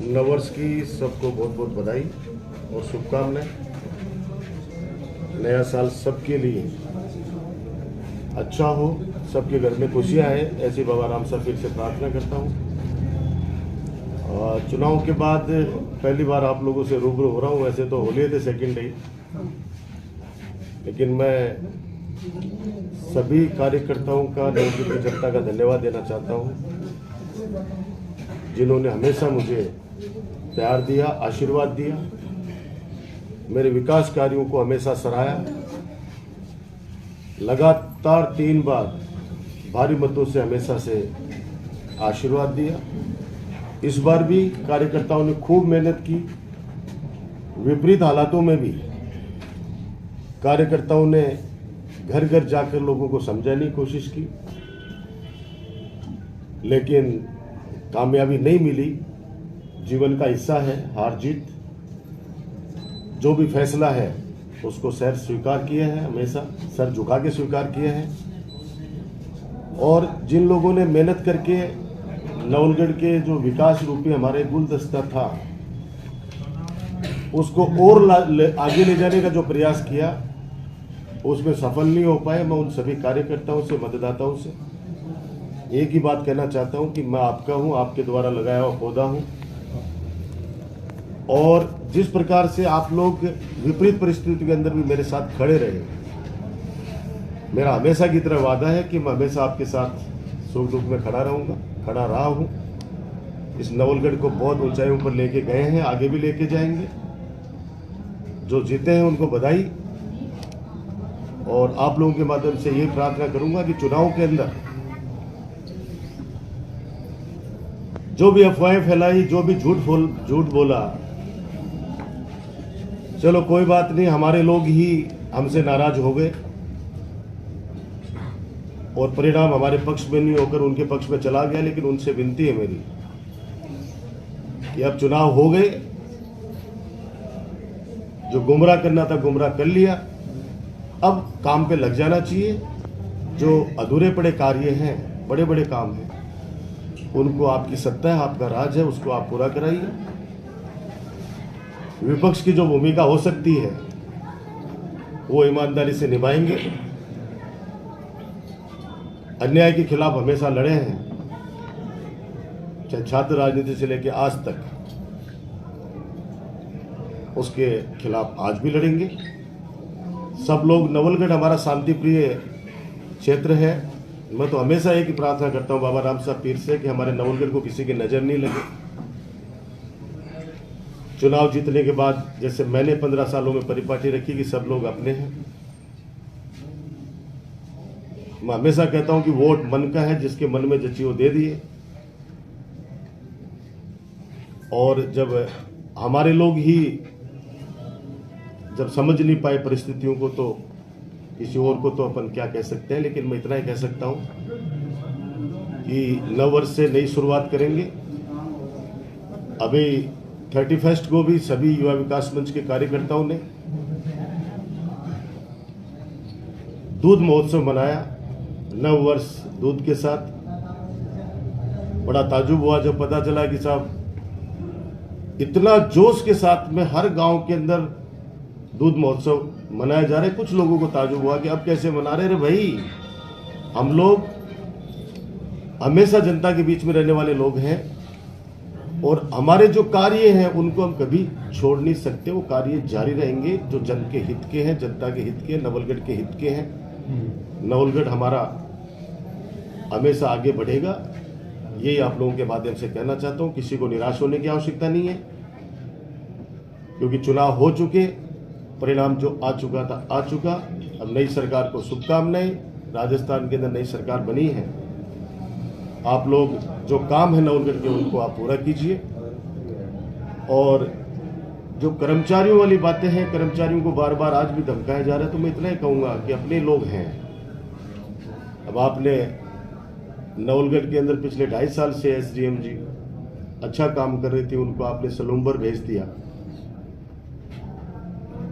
नववर्ष की सबको बहुत बहुत बधाई और शुभकामनाएं। नया साल सबके लिए अच्छा हो, सबके घर में खुशियां आए, ऐसी बाबा राम से फिर से प्रार्थना करता हूं। चुनाव के बाद पहली बार आप लोगों से रूबरू हो रहा हूं। वैसे तो होली थे सेकेंड डे, लेकिन मैं सभी कार्यकर्ताओं का, नवयुग की जनता का धन्यवाद देना चाहता हूं, जिन्होंने हमेशा मुझे प्यार दिया, आशीर्वाद दिया, मेरे विकास कार्यों को हमेशा सराहा। लगातार 3 बार भारी मतों से हमेशा से आशीर्वाद दिया। इस बार भी कार्यकर्ताओं ने खूब मेहनत की। विपरीत हालातों में भी कार्यकर्ताओं ने घर घर जाकर लोगों को समझाने की कोशिश की, लेकिन कामयाबी नहीं मिली। जीवन का हिस्सा है हार जीत। जो भी फैसला है उसको सर स्वीकार किया है, हमेशा सर झुका के स्वीकार किया है। और जिन लोगों ने मेहनत करके नवलगढ़ के जो विकास रूपी हमारे गुलदस्ता था उसको और आगे ले जाने का जो प्रयास किया, उसमें सफल नहीं हो पाए। मैं उन सभी कार्यकर्ताओं से, मतदाताओं से एक ही बात कहना चाहता हूं कि मैं आपका हूं, आपके द्वारा लगाया हुआ पौधा हूं। और जिस प्रकार से आप लोग विपरीत परिस्थिति के अंदर भी मेरे साथ खड़े रहे, मेरा हमेशा की तरह वादा है कि मैं हमेशा आपके साथ सुख दुख में खड़ा रहूंगा, खड़ा रहा हूं। इस नवलगढ़ को बहुत ऊंचाइयों पर लेके गए हैं, आगे भी लेके जाएंगे। जो जीते हैं उनको बधाई। और आप लोगों के माध्यम से ये प्रार्थना करूंगा कि चुनाव के अंदर जो भी अफवाहें फैलाई, जो भी झूठ बोला, चलो कोई बात नहीं, हमारे लोग ही हमसे नाराज हो गए और परिणाम हमारे पक्ष में नहीं होकर उनके पक्ष में चला गया। लेकिन उनसे विनती है मेरी कि अब चुनाव हो गए, जो गुमराह करना था गुमराह कर लिया, अब काम पे लग जाना चाहिए। जो अधूरे पड़े कार्य हैं, बड़े बड़े काम हैं, उनको आपकी सत्ता है, आपका राज है, उसको आप पूरा कराइए। विपक्ष की जो भूमिका हो सकती है वो ईमानदारी से निभाएंगे। अन्याय के खिलाफ हमेशा लड़े हैं, चाहे छात्र राजनीति से लेकर आज तक, उसके खिलाफ आज भी लड़ेंगे। सब लोग, नवलगढ़ हमारा शांति प्रिय क्षेत्र है। मैं तो हमेशा एक ही प्रार्थना करता हूं बाबा राम साहब पीर से कि हमारे नवलगढ़ को किसी की नजर नहीं लगे। चुनाव जीतने के बाद जैसे मैंने 15 सालों में परिपाटी रखी कि सब लोग अपने हैं, मैं हमेशा कहता हूं कि वोट मन का है, जिसके मन में जची वो दे दिए। और जब हमारे लोग ही जब समझ नहीं पाए परिस्थितियों को, तो किसी और को तो अपन क्या कह सकते हैं। लेकिन मैं इतना ही कह सकता हूं कि नववर्ष से नई शुरुआत करेंगे। अभी 31 को भी सभी युवा विकास मंच के कार्यकर्ताओं ने दूध महोत्सव मनाया, नववर्ष दूध के साथ। बड़ा ताजुब हुआ जब पता चला कि साहब इतना जोश के साथ में हर गांव के अंदर दूध महोत्सव मनाया जा रहा है। कुछ लोगों को ताजुब हुआ कि अब कैसे मना रहे। भाई, हम लोग हमेशा जनता के बीच में रहने वाले लोग हैं और हमारे जो कार्य हैं उनको हम कभी छोड़ नहीं सकते। वो कार्य जारी रहेंगे जो जन के हित के हैं, जनता के हित के, नवलगढ़ के हित के हैं। नवलगढ़ हमारा हमेशा आगे बढ़ेगा। यही आप लोगों के माध्यम से कहना चाहता हूं। किसी को निराश होने की आवश्यकता नहीं है, क्योंकि चुनाव हो चुके, परिणाम जो आ चुका था आ चुका। अब नई सरकार को शुभकामनाएं। राजस्थान के अंदर नई सरकार बनी है। आप लोग जो काम है नवलगढ़ के उनको आप पूरा कीजिए। और जो कर्मचारियों वाली बातें हैं, कर्मचारियों को बार बार आज भी धमकाया जा रहा है, तो मैं इतना ही कहूँगा कि अपने लोग हैं। अब आपने नवलगढ़ के अंदर पिछले 2.5 साल से एसडीएम जी अच्छा काम कर रही थी, उनको आपने सलूम्बर भेज दिया।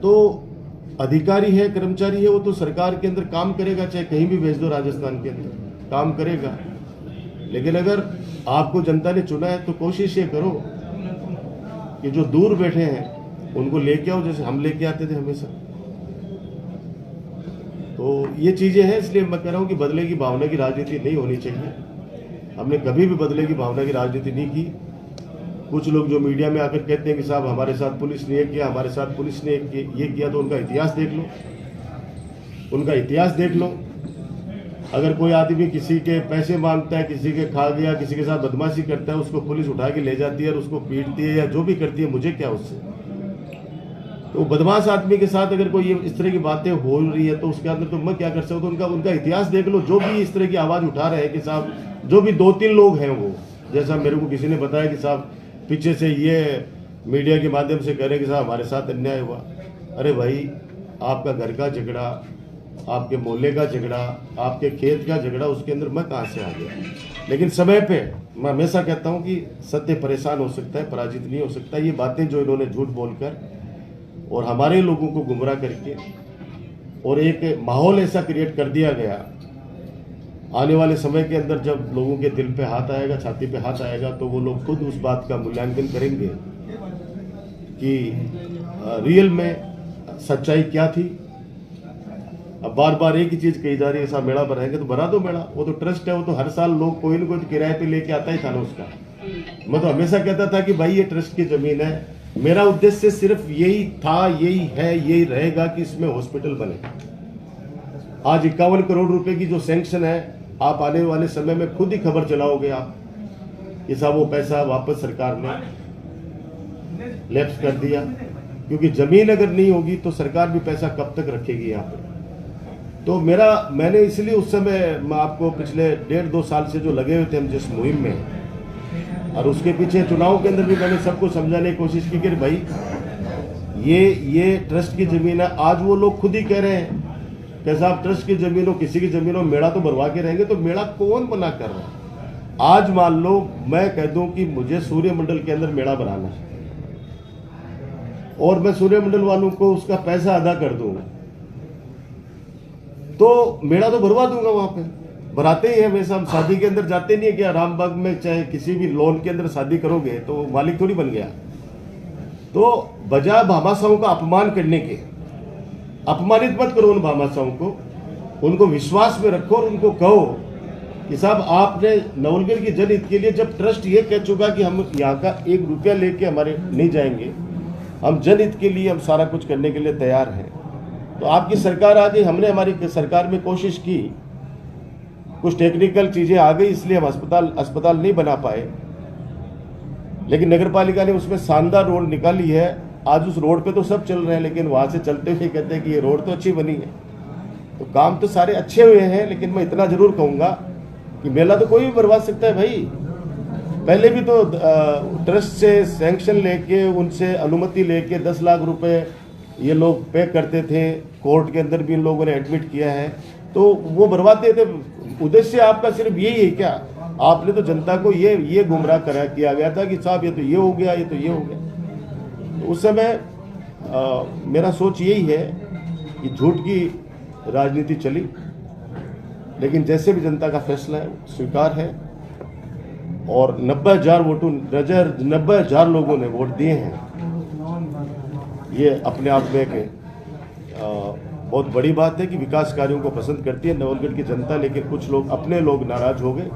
तो अधिकारी है, कर्मचारी है, वो तो सरकार के अंदर काम करेगा, चाहे कहीं भी भेज दो राजस्थान के अंदर काम करेगा। लेकिन अगर आपको जनता ने चुना है तो कोशिश ये करो कि जो दूर बैठे हैं उनको लेके आओ, जैसे हम लेके आते थे हमेशा। तो ये चीजें हैं, इसलिए मैं कह रहा हूं कि बदले की भावना की राजनीति नहीं होनी चाहिए। हमने कभी भी बदले की भावना की राजनीति नहीं की। कुछ लोग जो मीडिया में आकर कहते हैं कि साहब हमारे साथ पुलिस ने ये किया, हमारे साथ पुलिस ने ये किया, तो उनका इतिहास देख लो, उनका इतिहास देख लो। अगर कोई आदमी किसी के पैसे मांगता है, किसी के खा गया, किसी के साथ बदमाशी करता है, उसको पुलिस उठा के ले जाती है और उसको पीटती है या जो भी करती है, मुझे क्या उससे। तो बदमाश आदमी के साथ अगर कोई इस तरह की बातें हो रही है तो उसके अंदर तो मैं क्या कर सकता हूँ। तो उनका इतिहास देख लो। जो भी इस तरह की आवाज़ उठा रहे हैं कि साहब, जो भी 2-3 लोग हैं, वो जैसा मेरे को किसी ने बताया कि साहब पीछे से ये मीडिया के माध्यम से कह रहे हैं कि साहब हमारे साथ अन्याय हुआ। अरे भाई, आपका घर का झगड़ा, आपके मोहल्ले का झगड़ा, आपके खेत का झगड़ा, उसके अंदर मैं कहाँ से आ गया। लेकिन समय पे मैं हमेशा कहता हूँ कि सत्य परेशान हो सकता है, पराजित नहीं हो सकता। ये बातें जो इन्होंने झूठ बोलकर और हमारे लोगों को गुमराह करके और एक माहौल ऐसा क्रिएट कर दिया गया, आने वाले समय के अंदर जब लोगों के दिल पे हाथ आएगा, छाती पे हाथ आएगा, तो वो लोग खुद उस बात का मूल्यांकन करेंगे कि रियल में सच्चाई क्या थी। अब बार बार एक ही चीज कही जा रही है, ऐसा मेला बनाएंगे, तो बना दो मेला। वो तो ट्रस्ट है, वो तो हर साल लोग कोई ना कोई किराए पे लेके आता ही था ना उसका। मैं तो हमेशा कहता था कि भाई ये ट्रस्ट की जमीन है, मेरा उद्देश्य सिर्फ यही था, यही है, यही रहेगा कि इसमें हॉस्पिटल बने। आज 51 करोड़ रुपए की जो सैंक्शन है, आप आने वाले समय में खुद ही खबर चलाओगे आप कि साहब वो पैसा वापस सरकार ने लैप्स कर दिया। क्योंकि जमीन अगर नहीं होगी तो सरकार भी पैसा कब तक रखेगी यहाँ पे। तो मैंने इसलिए उस समय, मैं आपको पिछले 1.5-2 साल से जो लगे हुए थे हम जिस मुहिम में, और उसके पीछे चुनाव के अंदर भी मैंने सबको समझाने की कोशिश की कि भाई ये ट्रस्ट की जमीन है। आज वो लोग खुद ही कह रहे हैं कि साहब ट्रस्ट की जमीन हो, किसी की जमीन हो, मेला तो भरवा के रहेंगे। तो मेला कौन मना कर रहा है। आज मान लो मैं कह दूं कि मुझे सूर्यमंडल के अंदर मेला बनाना है और मैं सूर्यमंडल वालों को उसका पैसा अदा कर दूं, तो मेला तो भरवा दूंगा। वहां पे भराते ही है वैसा। हम शादी के अंदर जाते नहीं है क्या, रामबाग में चाहे किसी भी लोन के अंदर शादी करोगे तो मालिक थोड़ी बन गया। तो बजाय भामाशाहों का अपमान करने के, अपमानित मत करो उन भामाशाहों को, उनको विश्वास में रखो और उनको कहो कि साहब आपने नवलगढ़ की जनहित के लिए, जब ट्रस्ट ये कह चुका कि हम यहाँ का 1 रुपया लेके हमारे नहीं जाएंगे, हम जनहित के लिए हम सारा कुछ करने के लिए तैयार हैं। तो आपकी सरकार आ गई, हमने हमारी सरकार में कोशिश की, कुछ टेक्निकल चीजें आ गई इसलिए हम अस्पताल नहीं बना पाए, लेकिन नगर पालिका ने उसमें शानदार रोड निकाली है। आज उस रोड पे तो सब चल रहे हैं, लेकिन वहां से चलते हुए कहते हैं कि ये रोड तो अच्छी बनी है। तो काम तो सारे अच्छे हुए हैं, लेकिन मैं इतना जरूर कहूंगा कि मेला तो कोई भी भरवा सकता है भाई। पहले भी तो ट्रस्ट से सैंक्शन लेके, उनसे अनुमति लेके 10 लाख रुपए ये लोग पे करते थे। कोर्ट के अंदर भी इन लोगों ने एडमिट किया है, तो वो भरवाते थे। उद्देश्य आपका सिर्फ यही है क्या? आपने तो जनता को ये गुमराह किया गया था कि साहब ये तो ये हो गया, ये तो ये हो गया। तो उस समय मेरा सोच यही है कि झूठ की राजनीति चली, लेकिन जैसे भी जनता का फैसला है स्वीकार है। और 90,000 लोगों ने वोट दिए हैं। ये अपने आप में एक बहुत बड़ी बात है कि विकास कार्यों को पसंद करती है नवलगढ़ की जनता, लेकिन कुछ लोग, अपने लोग नाराज हो गए,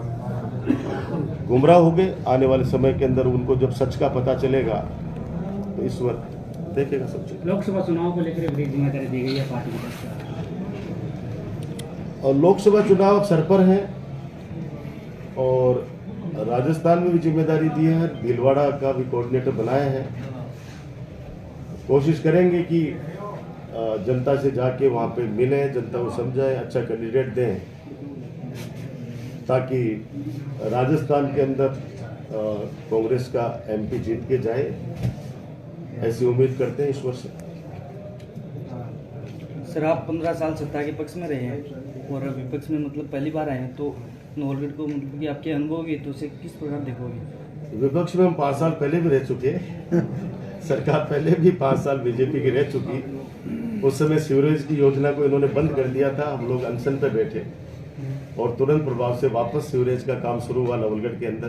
गुमराह हो गए। आने वाले समय के अंदर उनको जब सच का पता चलेगा तो इस वक्त देखेगा सब चीज। लोकसभा चुनाव को लेकर बड़ी जिम्मेदारी दी गई है पार्टी की तरफ से, और लोकसभा चुनाव सर पर है और राजस्थान में भी जिम्मेदारी दी है। भीलवाड़ा का भी कोऑर्डिनेटर बनाया है। कोशिश करेंगे कि जनता से जाके वहाँ पे मिले, जनता को समझाएं, अच्छा कैंडिडेट दें, ताकि राजस्थान के अंदर कांग्रेस का MP जीत के जाए, ऐसी उम्मीद करते हैं ईश्वर से। सर, आप 15 साल सत्ता के पक्ष में रहे हैं और विपक्ष में मतलब पहली बार आए हैं, तो नवलगढ़ को मतलब कि आपके अनुभव भी है, तो उसे किस प्रकार देखोगे? विपक्ष में हम 5 साल पहले भी रह चुके सरकार पहले भी 5 साल बीजेपी की रह चुकी। उस समय सीवरेज की योजना को इन्होंने बंद कर दिया था, हम लोग अनशन पे बैठे और तुरंत प्रभाव से वापस सीवरेज का काम शुरू हुआ नवलगढ़ के अंदर।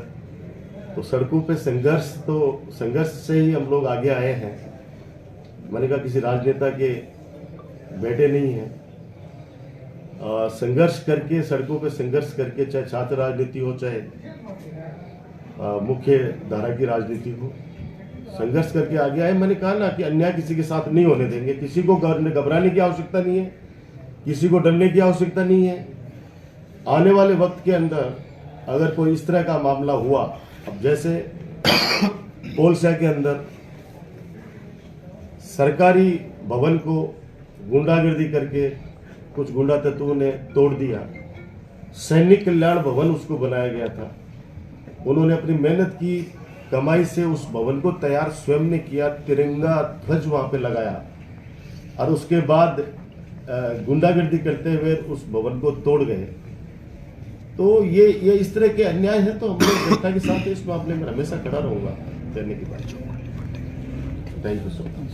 तो सड़कों पे संघर्ष से ही हम लोग आगे आए हैं। मैंने कहा किसी राजनेता के बेटे नहीं हैं। संघर्ष करके, सड़कों पे संघर्ष करके, चाहे छात्र राजनीति हो, चाहे मुख्य धारा की राजनीति हो, संघर्ष करके आगे आए। मैंने कहा ना कि अन्याय किसी के साथ नहीं होने देंगे। किसी को घबराने की आवश्यकता नहीं है, किसी को डरने की आवश्यकता नहीं है। आने वाले वक्त के अंदर अगर कोई इस तरह का मामला हुआ, अब जैसे कोलसा के अंदर सरकारी भवन को गुंडागर्दी करके कुछ गुंडा तत्वों ने तोड़ दिया। सैनिक कल्याण भवन उसको बनाया गया था। उन्होंने अपनी मेहनत की कमाई से उस भवन को तैयार स्वयं ने किया, तिरंगा ध्वज वहां पे लगाया और उसके बाद गुंडागर्दी करते हुए उस भवन को तोड़ गए। तो ये इस तरह के अन्याय है। तो हम लोग जनता के साथ इस मामले में हमेशा खड़ा रहूंगा कहने की बात। Thank you so much.